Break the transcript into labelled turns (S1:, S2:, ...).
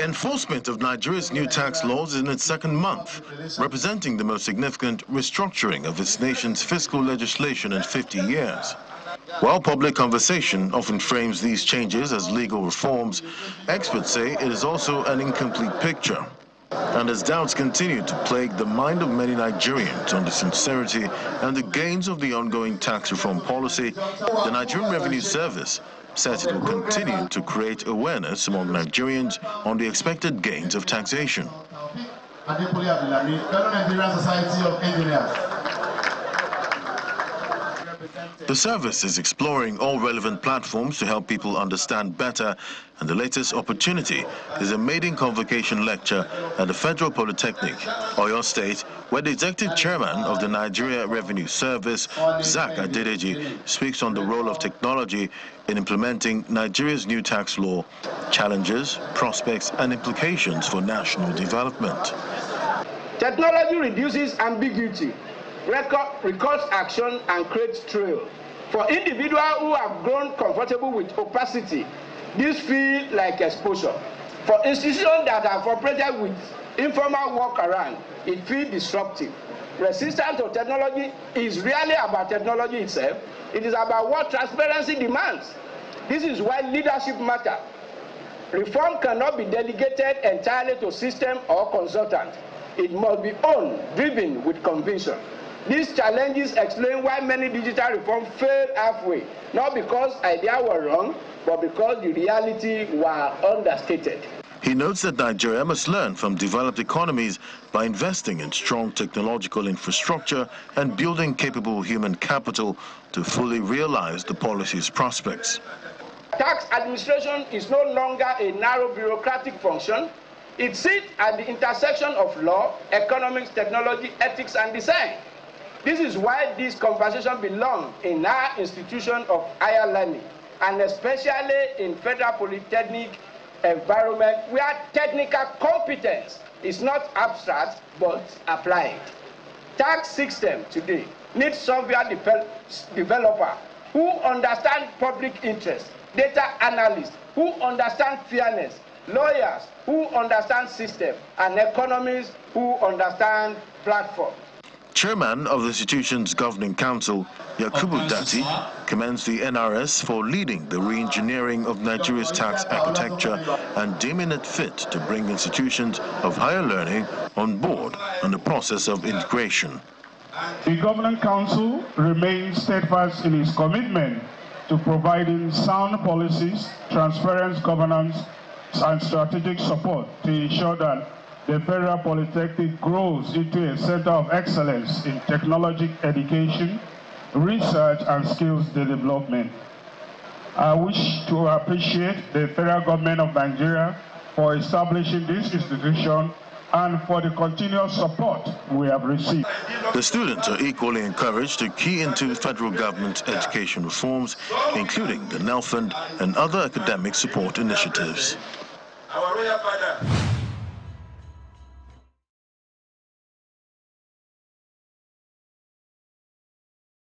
S1: Enforcement of Nigeria's new tax laws is in its second month, representing the most significant restructuring of its nation's fiscal legislation in 50 years. While public conversation often frames these changes as legal reforms, experts say it is also an incomplete picture. And as doubts continue to plague the mind of many Nigerians on the sincerity and the gains of the ongoing tax reform policy, the Nigerian Revenue Service says it will continue to create awareness among Nigerians on the expected gains of taxation. The service is exploring all relevant platforms to help people understand better, and the latest opportunity is a maiden convocation lecture at the Federal Polytechnic, Oyo State, where the executive chairman of the Nigeria Revenue Service, Zak Adedeji, speaks on the role of technology in implementing Nigeria's new tax law, challenges, prospects, and implications for national development.
S2: Technology reduces ambiguity, records action, and creates trail. For individuals who have grown comfortable with opacity, this feels like exposure. For institutions that have operated with informal workaround, it feels disruptive. Resistance to technology is really about technology itself. It is about what transparency demands. This is why leadership matters. Reform cannot be delegated entirely to system or consultant. It must be owned, driven with conviction. These challenges explain why many digital reforms failed halfway, not because ideas were wrong, but because the reality were understated.
S1: He notes that Nigeria must learn from developed economies by investing in strong technological infrastructure and building capable human capital to fully realize the policy's prospects.
S2: Tax administration is no longer a narrow bureaucratic function. It sits at the intersection of law, economics, technology, ethics, and design. This is why this conversation belongs in our institution of higher learning, and especially in Federal Polytechnic environment where technical competence is not abstract but applied. Tax system today needs software developer who understand public interest, data analysts who understand fairness, lawyers who understand system, and economists who understand platform.
S1: Chairman of the institution's governing council, Yakubu Dati, commends the NRS for leading the re-engineering of Nigeria's tax architecture and deeming it fit to bring institutions of higher learning on board in the process of integration.
S3: The governing council remains steadfast in its commitment to providing sound policies, transparent governance, and strategic support to ensure that the Federal Polytechnic grows into a center of excellence in technology education, research, and skills development. I wish to appreciate the federal government of Nigeria for establishing this institution and for the continuous support we have received.
S1: The students are equally encouraged to key into federal government education reforms, including the NEL Fund and other academic support initiatives.
S4: Our royal father.